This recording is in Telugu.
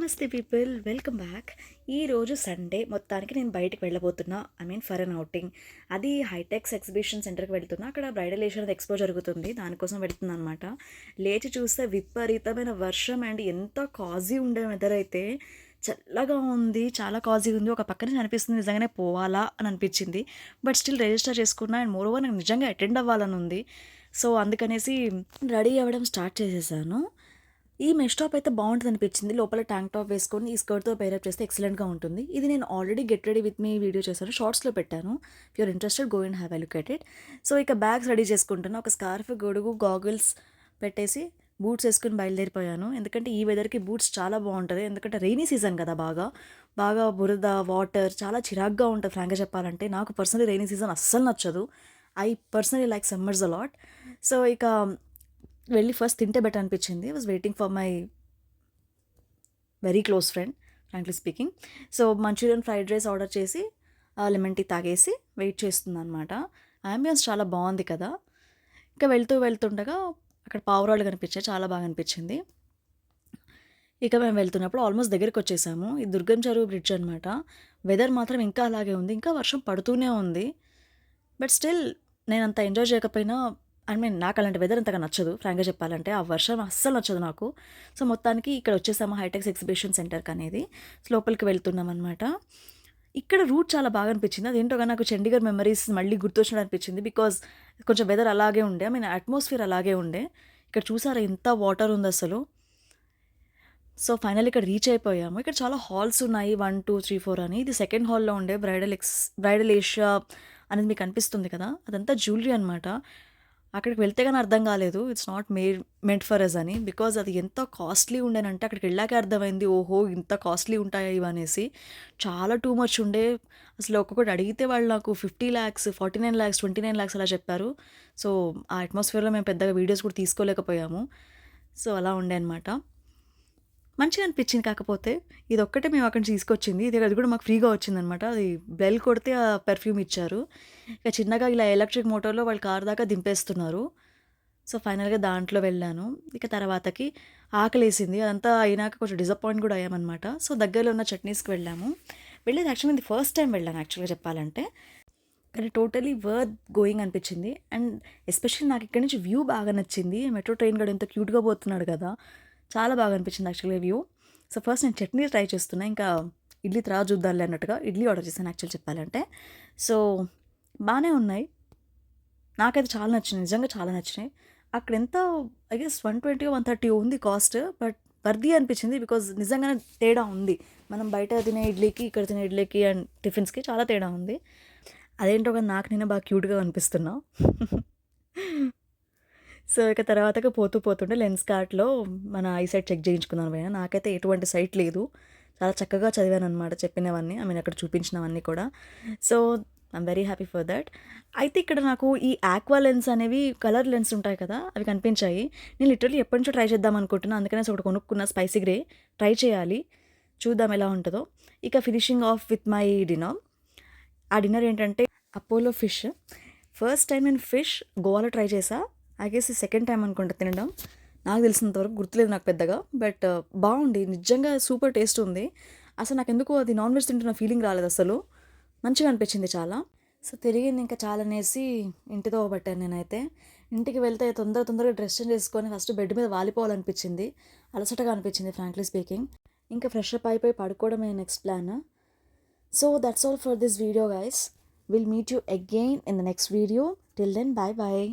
నమస్తే పీపుల్, వెల్కమ్ బ్యాక్. ఈరోజు సండే మొత్తానికి నేను బయటికి వెళ్ళబోతున్నా. For an outing. అది హైటెక్స్ ఎగ్జిబిషన్ సెంటర్కి వెళ్తున్నా. అక్కడ బ్రైడల్ ఏషియన్ ఎక్స్పో జరుగుతుంది, దానికోసం వెళ్తున్నా అనమాట. లేచి చూస్తే విపరీతమైన వర్షం అండ్ ఎంత కాజీ ఉండే వెదర్ అయితే. చల్లగా ఉంది, చాలా కాజీ ఉంది. ఒక పక్క నుంచి అనిపిస్తుంది నిజంగానే పోవాలా అని అనిపించింది. బట్ స్టిల్ రిజిస్టర్ చేసుకున్నా అండ్ మోర్ ఓవర్ నాకు నిజంగా అటెండ్ అవ్వాలని ఉంది. సో అందుకనేసి రెడీ అవ్వడం స్టార్ట్ చేసేసాను. ఈ మెష్ టాప్ అయితే బాగుంటుంది అనిపించింది. లోపల ట్యాంక్ టాప్ వేసుకొని ఈ స్కర్ట్తో పేరప్ చేస్తే ఎక్సలెంట్గా ఉంటుంది. ఇది నేను already get ready with me video చేశాను, షార్ట్స్లో పెట్టాను. If you're interested go and have a look at it. So ఇక బ్యాగ్స్ రెడీ చేసుకుంటున్నాను. ఒక స్కార్ఫ్, గొడుగు, గాగుల్స్ పెట్టేసి బూట్స్ వేసుకుని బయలుదేరిపోయాను. ఎందుకంటే ఈ వెదర్కి బూట్స్ చాలా బాగుంటుంది. ఎందుకంటే రెయినీ సీజన్ కదా, బాగా బాగా బురద, వాటర్ చాలా చిరాగ్గా ఉంటుంది. ఫ్రాంక్గా చెప్పాలంటే నాకు పర్సనలీ రెయినీ సీజన్ అస్సలు నచ్చదు. I personally like summers a lot. So ఇక వెళ్ళి ఫస్ట్ తింటే బెటర్ అనిపించింది. Was waiting for my very close friend, frankly speaking. So Manchurian fried rice order చేసి లెమన్ టీ తాగేసి వెయిట్ చేస్తుంది అనమాట. అంబియన్స్ చాలా బాగుంది కదా. ఇంకా వెళ్తుండగా అక్కడ పావురాలు కనిపించాయి, చాలా బాగా అనిపించింది. ఇక మేము వెళ్తున్నప్పుడు ఆల్మోస్ట్ దగ్గరికి వచ్చేసాము. ఇది దుర్గం చెరువు బ్రిడ్జ్ అనమాట. వెదర్ మాత్రం ఇంకా అలాగే ఉంది, ఇంకా వర్షం పడుతూనే ఉంది. బట్ స్టిల్ నేను అంత ఎంజాయ్ చేయకపోయినా, నాకు అలాంటి వెదర్ అంతగా నచ్చదు ఫ్రాంక్గా చెప్పాలంటే. ఆ వర్షం అస్సలు నచ్చదు నాకు. సో మొత్తానికి ఇక్కడ వచ్చేసాము హైటెక్స్ ఎగ్జిబిషన్ సెంటర్కి అనేది. లోపలికి వెళ్తున్నాం అనమాట. ఇక్కడ రూట్ చాలా బాగా అనిపించింది. అదేంటోగా నాకు చండీగఢ్ మెమరీస్ మళ్ళీ గుర్తొచ్చినట్టు అనిపించింది. బికాజ్ కొంచెం వెదర్ అలాగే ఉండే, అట్మాస్ఫియర్ అలాగే ఉండే. ఇక్కడ చూసారా ఎంత వాటర్ ఉంది అసలు. సో ఫైనల్ ఇక్కడ రీచ్ అయిపోయాము. ఇక్కడ చాలా హాల్స్ ఉన్నాయి, 1, 2, 3, 4 అని. ఇది సెకండ్ హాల్లో ఉండే బ్రైడల్ ఏషియా అనేది మీకు అనిపిస్తుంది కదా, అదంతా జ్యువెలరీ అనమాట. అక్కడికి వెళ్తే కానీ అర్థం కాలేదు it's not meant for us అని. బికాజ్ అది ఎంత కాస్ట్లీ ఉండేనంటే అక్కడికి వెళ్ళాకే అర్థమైంది, ఓహో ఇంత కాస్ట్లీ ఉంటాయా ఇవనేసి. చాలా టూ మచ్ ఉండే. అసలు ఒక్కొక్కటి అడిగితే వాళ్ళు నాకు 50 lakhs, 49 lakhs, 29 lakhs అలా చెప్పారు. సో ఆ అట్మాస్ఫియర్లో మేము పెద్దగా వీడియోస్ కూడా తీసుకోలేకపోయాము. సో అలా ఉండే అనమాట. మంచిగా అనిపించింది. కాకపోతే ఇది ఒక్కటే మేము అక్కడి నుంచి తీసుకొచ్చింది. అది కూడా మాకు ఫ్రీగా వచ్చిందనమాట. అది బెల్ కొడితే ఆ పెర్ఫ్యూమ్ ఇచ్చారు. ఇక చిన్నగా ఇలా ఎలక్ట్రిక్ మోటార్లో వాళ్ళు కార్ దాకా దింపేస్తున్నారు. సో ఫైనల్గా దాంట్లో వెళ్ళాను. ఇక తర్వాతకి ఆకలేసింది. అదంతా అయినాక కొంచెం డిసప్పాయింట్ కూడా అయ్యామన్నమాట. సో దగ్గరలో ఉన్న చట్నీస్కి వెళ్ళాము. వెళ్ళేది యాక్చువల్లీ ఇది ఫస్ట్ టైం వెళ్ళాను యాక్చువల్గా చెప్పాలంటే. కానీ టోటలీ వర్త్ గోయింగ్ అనిపించింది. అండ్ ఎస్పెషల్లీ నాకు ఇక్కడ నుంచి వ్యూ బాగా నచ్చింది. మెట్రో ట్రైన్ కూడా ఎంత క్యూట్గా పోతున్నాడు కదా, చాలా బాగా అనిపించింది యాక్చువల్గా వ్యూ. సో ఫస్ట్ నేను చట్నీ ట్రై చేస్తున్నా, ఇంకా ఇడ్లీ తర్వాత చూద్దాంలే అన్నట్టుగా ఇడ్లీ ఆర్డర్ చేశాను యాక్చువల్ చెప్పాలంటే. సో బాగానే ఉన్నాయి, నాకైతే చాలా నచ్చినాయి, నిజంగా చాలా నచ్చినాయి. అక్కడ ఎంత ఐ గెస్ 120, 130 ఉంది కాస్ట్. బట్ వర్ది అనిపించింది బికాజ్ నిజంగానే తేడా ఉంది. మనం బయట తినే ఇడ్లీకి ఇక్కడ తినే ఇడ్లీకి అండ్ టిఫిన్స్కి చాలా తేడా ఉంది. అదేంటో కానీ నాకు నేను బాగా క్యూట్గా అనిపిస్తున్నా. సో ఇక తర్వాతకి పోతుంటే లెన్స్ కార్ట్లో మన ఐసైట్ చెక్ చేయించుకున్నాను పోయినా. నాకైతే ఎటువంటి సైట్ లేదు, చాలా చక్కగా చదివాను అనమాట చెప్పినవన్నీ, అక్కడ చూపించినవన్నీ కూడా. So I'm very happy for that. అయితే ఇక్కడ నాకు ఈ ఆక్వా లెన్స్ అనేవి కలర్ లెన్స్ ఉంటాయి కదా, అవి కనిపించాయి. నేను లిటరల్లీ ఎప్పటి నుంచో ట్రై చేద్దాం అనుకుంటున్నాను. అందుకనే ఒకటి కొనుక్కున్న స్పైసీ గ్రే, ట్రై చేయాలి, చూద్దాం ఎలా ఉంటుందో. ఇక finishing of with my dinner. ఆ డిన్నర్ ఏంటంటే అపోలో ఫిష్. ఫస్ట్ టైం నేను ఫిష్ గోవాలో ట్రై చేసా. ఐ గెస్ ఈ సెకండ్ టైం అనుకుంటా తినడం, నాకు తెలిసినంతవరకు గుర్తులేదు నాకు పెద్దగా. బట్ బాగుంది, నిజంగా సూపర్ టేస్ట్ ఉంది. అసలు నాకు ఎందుకు అది నాన్ వెజ్ తింటున్న ఫీలింగ్ రాలేదు, అసలు మంచిగా అనిపించింది చాలా. సో తిరిగింది ఇంకా చాలా అనేసి ఇంటితో పట్టాను నేనైతే. ఇంటికి వెళ్తే తొందరగా డ్రెస్ చేంజ్ చేసుకొని ఫస్ట్ బెడ్ మీద వాలిపోవాలనిపించింది, అలసటగా అనిపించింది ఫ్రాంక్లీ స్పీకింగ్. ఇంకా ఫ్రెష్ అప్ అయిపోయి పడుకోవడమే next plan. So that's all for this video guys. Will meet you again in the next video. Till then, bye bye.